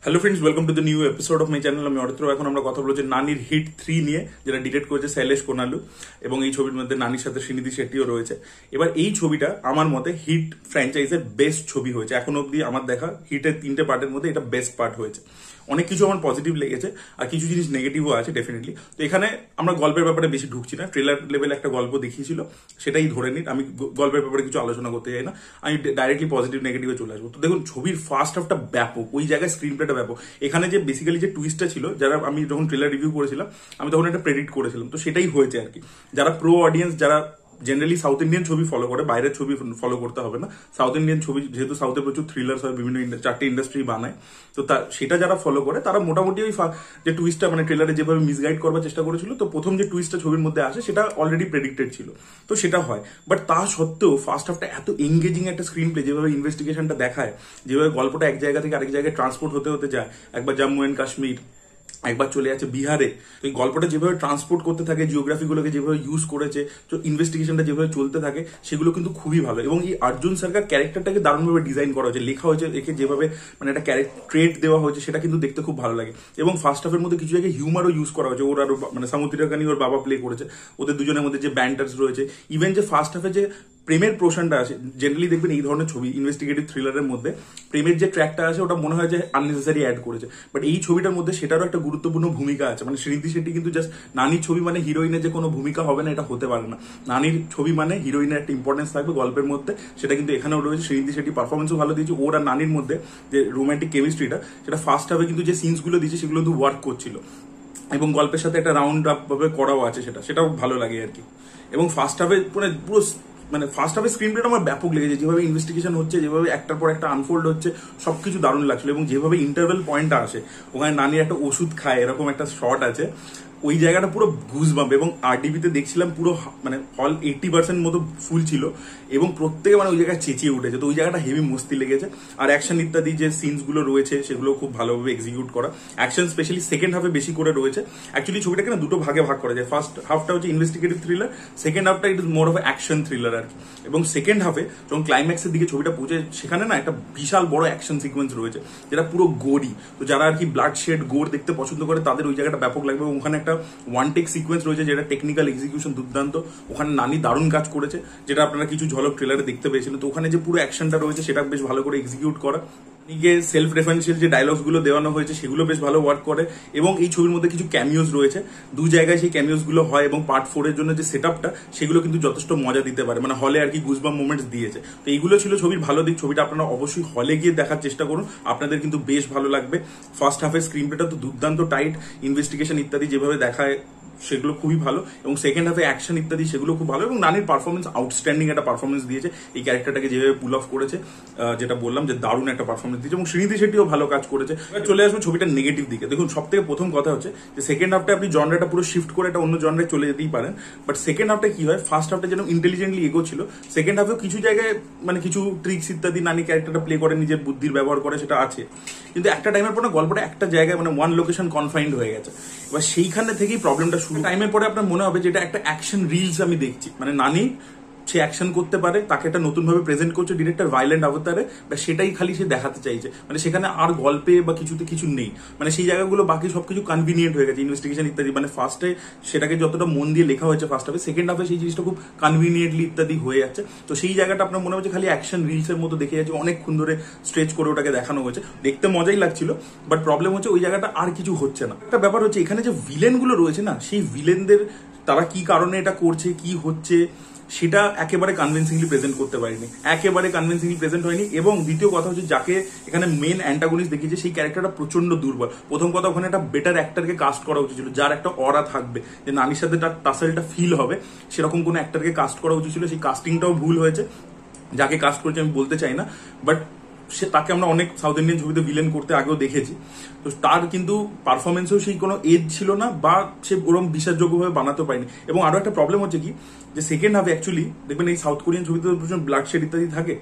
Hello friends, welcome to the new episode of my channel. আমি অরিত্র। এখন আমরা কথা বলছি নানির হিট 3 নিয়ে, যেটা ডিরেক্ট করেছে শৈলেশ কোনালু, এবং এই ছবির মধ্যে নানির সাথে শ্রীনিধি শেট্টিও রয়েছে। এবার এই ছবিটা আমার মতে হিট ফ্র্যাঞ্চাইজের বেস্ট ছবি হয়েছে এখন অব্দি আমার দেখা। হিটের 3টে পার্টের মধ্যে এটা বেস্ট পার্ট হয়েছে। অনেক কিছু আমার পজিটিভ লেগেছে, আর কিছু জিনিস নেগেটিভও আছে ডেফিনেটলি। তো এখানে আমরা গল্পের ব্যাপারে বেশি ঢুকছি না। ট্রেলার লেভেলে একটা গল্প দেখিয়েছিল, সেটাই ধরে নিন। আমি গল্পের ব্যাপারে কিছু আলোচনা করতে চাই না, আমি ডাইরেক্টলি পজিটিভ নেগেটিভে চলে আসবো। তো দেখুন, ছবির ফার্স্ট হাফটা ব্যাপক, ওই জায়গায় স্ক্রিন প্লেটা ব্যাপক। এখানে যে বেসিক্যালি যে টুইস্টটা ছিল, যারা আমি যখন ট্রেলার রিভিউ করেছিলাম, আমি তখন একটা প্রেডিক্ট করেছিলাম, তো সেটাই হয়েছে আর কি। যারা প্রো অডিয়েন্স, যারা জেনারেলি সাউথ ইন্ডিয়ান ছবি ফলো করে, বাইরের ছবি ফলো করতে হবে না। সাউথ ইন্ডিয়ান ছবি, যেহেতু সাউথে প্রচুর থ্রিলার্স হয়, বিভিন্ন 4টে ইন্ডাস্ট্রি বানায়, তো সেটা যারা ফলো করে তারা মোটামুটি ওই যে টুইস্টটা, মানে ট্রেলারে যেভাবে মিসগাইড করবার চেষ্টা করেছিল, তো প্রথম যে টুইস্টটা ছবির মধ্যে আসে সেটা অলরেডি প্রেডিক্টেড ছিল, তো সেটা হয়। বাট তা সত্ত্বেও ফার্স্ট হাফটা এত এঙ্গেজিং একটা স্ক্রিন প্লে, যেভাবে ইনভেস্টিগেশনটা দেখায়, যেভাবে গল্পটা এক জায়গা থেকে আরেক জায়গায় ট্রান্সপোর্ট হতে হতে যায়, একবার জম্মু অ্যান্ড কাশ্মীর, একবার চলে যাচ্ছে বিহারে। তো এই গল্পটা যেভাবে ট্রান্সপোর্ট করতে থাকে, জিওগ্রাফিগুলোকে যেভাবে ইউজ করেছে, তো ইনভেস্টিগেশনটা যেভাবে চলতে থাকে, সেগুলো কিন্তু খুবই ভালো। এবং এই অর্জুন সরকার ক্যারেক্টারটাকে দারুণভাবে ডিজাইন করা হয়েছে, লেখা হয়েছে, একে যেভাবে মানে একটা ট্রেড দেওয়া হয়েছে, সেটা কিন্তু দেখতে খুব ভালো লাগে। এবং ফার্স্ট হাফের মধ্যে কিছু জায়গায় হিউমারও ইউজ করা হয়েছে। ওর আরো মানে সামুদ্রিকানি ওর বাবা প্লে করেছে, ওদের দুজনের মধ্যে যে ব্যান্টার্স রয়েছে, ইভেন যে ফার্স্ট হাফে যে প্রেমের পোর্শনটা আছে, জেনারেলি দেখবেন এই ধরনের ছবি ইনভেস্টিগেটিভ থ্রিলারের মধ্যে প্রেমের যে ট্র্যাকটা আছে, ওটা মনে হয় যে আননেসেসারি অ্যাড করেছে। বাট এই ছবিটার মধ্যে সেটারও একটা গুরুত্বপূর্ণ ভূমিকা আছে। মানে শ্রীনিধি শেট্টি কিন্তু জাস্ট নানির ছবি মানে হিরোইনের যে কোনো ভূমিকা হবে না, এটা হতে পারে না। নানির ছবি মানে হিরোইনের একটা ইম্পর্টেন্স থাকবে গল্পের মধ্যে, সেটা কিন্তু এখানেও রয়েছে। শ্রীনিধি শেট্টি পারফরমেন্সও ভালো দিয়েছে। ওর আর নানির মধ্যে যে রোমান্টিক কেমিস্ট্রিটা, সেটা ফার্স্ট হাফে কিন্তু যে সিনসগুলো দিয়েছে, সেগুলো কিন্তু ওয়ার্ক করছিল, এবং গল্পের সাথে একটা রাউন্ড আপ ভাবে করাও আছে, সেটাও ভালো লাগে আর কি। এবং ফার্স্ট হাফে পুরো মানে ফার্স্ট হাফে স্ক্রিন প্লেটা আমার ব্যাপক লেগেছে। যেভাবে ইনভেস্টিগেশন হচ্ছে, যেভাবে একটার পর একটা আনফোল্ড হচ্ছে, সবকিছু দারুণ লাগছিল। এবং যেভাবে ইন্টারভেল পয়েন্টটা আসে, ওখানে নানির একটা ওষুধ খায়, এরকম একটা শট আছে, ওই জায়গাটা পুরো ঘুষবাম্প। এবং আরডিবিতে দেখছিলাম পুরো মানে হল 80% মতো ফুল ছিল, এবং প্রত্যেকে মানে ওই জায়গায় চেঁচিয়ে উঠেছে। তো ওই জায়গাটা হেভি মস্তি লেগেছে। আর অ্যাকশন ইত্যাদি যে সিনস গুলো রয়েছে, সেগুলো খুব ভালোভাবে এক্সিকিউট করা। অ্যাকশন স্পেশালি সেকেন্ড হাফে বেশি করে রয়েছে। অ্যাকচুয়ালি ছবিটাকে না দুটো ভাগে ভাগ করা যায়। ফার্স্ট হাফটা হচ্ছে ইনভেস্টিগেটিভ থ্রিলার, সেকেন্ড হাফটা it is more of action thriller আর কি। এবং সেকেন্ড হাফে যখন ক্লাইম্যাক্সের দিকে ছবিটা পৌঁছে, সেখানে না একটা বিশাল বড় অ্যাকশন সিকোয়েন্স রয়েছে, যেটা পুরো গোরি। তো যারা আর কি ব্লাড শেড গোর দেখতে পছন্দ করে, তাদের ওই জায়গাটা ব্যাপক লাগবে। এবং ওখানে একটা ওয়ান টেক সিকোয়েন্স রয়েছে, যেটা টেকনিক্যাল এক্সিকিউশন দুর্দান্ত। ওখানে নানি দারুণ কাজ করেছে, যেটা আপনারা কিছু ঝলক ট্রেলারে দেখতে পেয়েছিলেন। তো ওখানে যে পুরো অ্যাকশনটা রয়েছে, সেটা বেশ ভালো করে এক্সিকিউট করা। নিজে সেলফ রেফারেন্সিয়াল যে ডায়লগস গুলো দেওয়ানো হয়েছে, সেগুলো বেশ ভালো ওয়ার্ক করে। এবং এই ছবির মধ্যে কিছু ক্যামিওস রয়েছে, দু জায়গায় সেই ক্যামিওস গুলো হয়। এবং পার্ট 4 এর জন্য যে সেট আপটা, সেগুলো কিন্তু যথেষ্ট মজা দিতে পারে, মানে হলে আর কি গুজবাম মোমেন্টস দিয়েছে। তো এইগুলো ছিল ছবির ভালো দিক। ছবিটা আপনারা অবশ্যই হলে গিয়ে দেখার চেষ্টা করুন, আপনাদের কিন্তু বেশ ভালো লাগবে। ফার্স্ট হাফের স্ক্রিন প্লেটা তো দুর্দান্ত টাইট, ইনভেস্টিগেশন ইত্যাদি যেভাবে দেখায়, সেগুলো খুবই ভালো। এবং সেকেন্ড হাফে অ্যাকশন ইত্যাদি সেগুলো খুব ভালো। এবং নানির পারফরমেন্স আউটস্ট্যান্ডিং একটা পারফরমেন্স দিয়েছে, এই ক্যারেক্টারটাকে যেভাবে পুল অফ করেছে, যেটা বললাম যে দারুণ একটা পারফরমেন্স দিয়েছে। এবং শ্রীনিধি শেট্টিও ভালো কাজ করেছে। চলে আসবে ছবিটার নেগেটিভ দিকে। দেখুন, সব থেকে প্রথম কথা হচ্ছে যে সেকেন্ড হাফটা আপনি জনরাটা পুরো শিফট করে একটা অন্য জনরায় চলে যেতেই পারেন। বাট সেকেন্ড হাফটা কি হয়, ফার্স্ট হাফটা যেন ইন্টেলিজেন্টলি এগোচ্ছিল, সেকেন্ড হাফেও কিছু জায়গায় মানে কিছু ট্রিক্স ইত্যাদি নানি ক্যারেক্টারটা প্লে করে, নিজের বুদ্ধির ব্যবহার করে, সেটা আছে। কিন্তু একটা টাইমের পর না গল্পটা একটা জায়গায় মানে ওয়ান লোকেশন কনফাইন্ড হয়ে গেছে। এবার সেইখানে থেকেই প্রবলেমটা শুরু। টাইমের পরে আপনার মনে হবে যে এটা একটা অ্যাকশন রিলস আমি দেখছি। মানে নানি সে অ্যাকশন করতে পারে, তাকে একটা নতুন ভাবে প্রেজেন্ট করছে ডিরেক্টর ভায়োলেন্ট অবতারে, বা সেটাই খালি সে দেখাতে চাইছে। মানে সেখানে আর গল্পে বা কিছুতে কিছু নেই। মানে সেই জায়গাগুলো বাকি সবকিছু কনভিনিয়েন্ট হয়ে গেছে, ইনভেস্টিগেশন ইত্যাদি। মানে ফার্স্টে সেটাকে যতটা মন দিয়ে লেখা হয়েছে ফার্স্ট হাফে, সেকেন্ড হাফে সেই জিনিসটা খুব কনভিনিয়েন্টলি ইত্যাদি হয়ে যাচ্ছে। তো সেই জায়গাটা আপনার মনে হচ্ছে খালি অ্যাকশন রিলসের মতো দেখে যাচ্ছে, অনেকক্ষণ ধরে স্ট্রেচ করে ওটাকে দেখানো হয়েছে, দেখতে মজাই লাগছিল। বাট প্রবলেম হচ্ছে ওই জায়গাটা আর কিছু হচ্ছে না। একটা ব্যাপার হচ্ছে এখানে যে ভিলেন গুলো রয়েছে না, সেই ভিলেনদের তারা কি কারণে এটা করছে, কি হচ্ছে, সেটা একেবারে কনভিন্সিংলি প্রেজেন্ট করতে পারিনি, একেবারে কনভিন্সিংলি প্রেজেন্ট হয়নি। এবং দ্বিতীয় কথা হচ্ছে, যাকে এখানে মেন অ্যান্টাগনিস্ট দেখিয়েছে, সেই ক্যারেক্টারটা প্রচন্ড দুর্বল। প্রথম কথা, ওখানে একটা বেটার অ্যাক্টরকে কাস্ট করা উচিত ছিল, যার একটা অরা থাকবে, যে নানির সাথে তার টাসেলটা ফিল হবে, সেরকম কোনো অ্যাক্টরকে কাস্ট করা উচিত ছিল। সেই কাস্টিংটাও ভুল হয়েছে। যাকে কাস্ট করেছে আমি বলতে চাই না, বাট তাকে আমরা অনেক সাউথ ইন্ডিয়ান ছবিতে ভিলেন করতে আগেও দেখেছি। তো তার কিন্তু পারফরমেন্সেও সেই কোনো এজ ছিল না, বা সে ওরকম বিশ্বাসযোগ্যভাবে বানাতে পারেনি। এবং আরো একটা প্রবলেম হচ্ছে কি, যে সেকেন্ড হাফে অ্যাকচুয়ালি দেখবেন এই সাউথ কোরিয়ান ছবিতে প্রচুর ব্লাড শেড ইত্যাদি থাকে,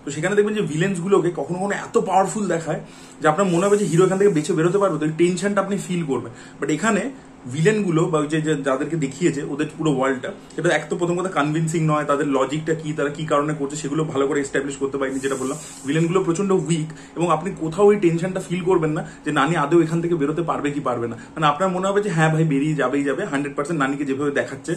তো তো সেখানে দেখবেন যে ভিলেন্স গুলোকে কখনো কখনো এত পাওয়ারফুল দেখায় যে আপনার মনে হবে যে হিরো এখান থেকে বেঁচে বেরোতে পারবে, তো এই টেনশনটা আপনি ফিল করবেন। বাট এখানে ভিলেন গুলো বা যে যাদেরকে দেখিয়েছে ওদের পুরো ওয়ার্ল্ডটা, সেটা এক তো প্রথম কথা কনভিন্সিং নয়, তাদের লজিকটা কি, তারা কি কারণে করছে সেগুলো ভালো করে এস্টাবলিশ করতে পারেনি, যেটা বললাম ভিলেন গুলো প্রচন্ড উইক, এবং আপনি কোথাও ওই টেনশনটা ফিল করবেন না যে নানি আদৌ এখান থেকে বেরোতে পারবে কি পারবে না। মানে আপনার মনে হবে যে হ্যাঁ ভাই বেরিয়ে যাবেই যাবে 100%, নানিকে যেভাবে দেখাচ্ছে,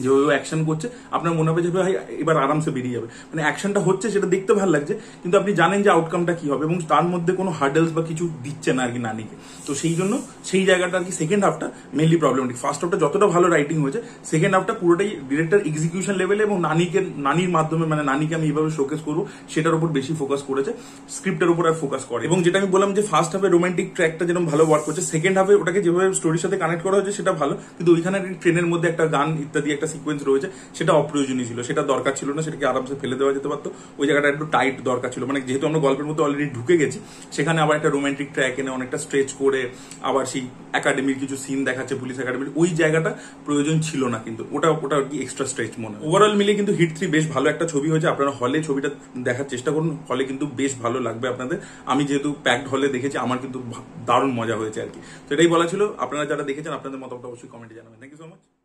যেভাবে অ্যাকশন করছে আপনার মনে হবে যে ভাই এবার আরামসে বেরিয়ে যাবে। মানে অ্যাকশনটা হচ্ছে সেটা দেখতে ভালো লাগছে, কিন্তু আপনি জানেন যে আউটকামটা কি হবে, এবং তার মধ্যে কোনো হার্ডেলস বা কিছু দিচ্ছে না আর কি নানিকে। তো সেই জন্য সেই জায়গাটা আর কি সেকেন্ড হাফটা মেনলি প্রবলেমেটিক। ফার্স্ট হাফটা যতটা ভালো রাইটিং হয়েছে, সেকেন্ড হাফটা পুরোটাই ডিরেক্টর এক্সিকিউশন লেভেলে এবং নানির মাধ্যমে, মানে নানিকে আমি এইভাবে শোকেস করবো সেটার উপর বেশি ফোকাস করেছে, স্ক্রিপ্টের উপর আর ফোকাস করে। এবং যেটা আমি বললাম যে ফার্স্ট হাফে রোমান্টিক ট্র্যাকটা যেরকম ভালো ওয়ার্ক করছে, সেকেন্ড হাফে ওটাকে যেভাবে স্টোরির সাথে কানেক্ট করা হয়েছে সেটা ভালো, কিন্তু ওইখানে ট্রেনের মধ্যে একটা গান ইত্যাদি একটা সিকোয়েন্স রয়েছে, সেটা অপ্রয়োজনীয় ছিল, সেটা দরকার ছিল না, সেটাকে আরামসে ফেলে দেওয়া যেতে পারতো। ওই জায়গাটা একটু টাইট দরকার ছিল, মানে যেহেতু আমরা গল্পের মধ্যে অলরেডি ঢুকে গেছি, সেখানে আবার একটা রোমান্টিক ট্র্যাক এনে অনেকটা স্ট্রেচ করে আবার সেই একাডেমির কিছু সিন দেখাচ্ছে, পুলিশ একাডেমির, ওই জায়গাটা প্রয়োজন ছিল না, কিন্তু ওটা আর কি এক্সট্রা স্ট্রেচ মনে হয়। ওভারঅল মিলে কিন্তু হিট 3 বেশ ভালো একটা ছবি হয়েছে। আপনারা হলে ছবিটা দেখার চেষ্টা করুন, হলে কিন্তু বেশ ভালো লাগবে আপনাদের। আমি যেহেতু প্যাকড হলে দেখেছি, আমার কিন্তু দারুণ মজা হয়েছে আর কি। তো এটাই বলা ছিল। আপনারা যারা দেখেছেন আপনাদের মতামত অবশ্যই কমেন্টে জানাবেন। Thank you so much.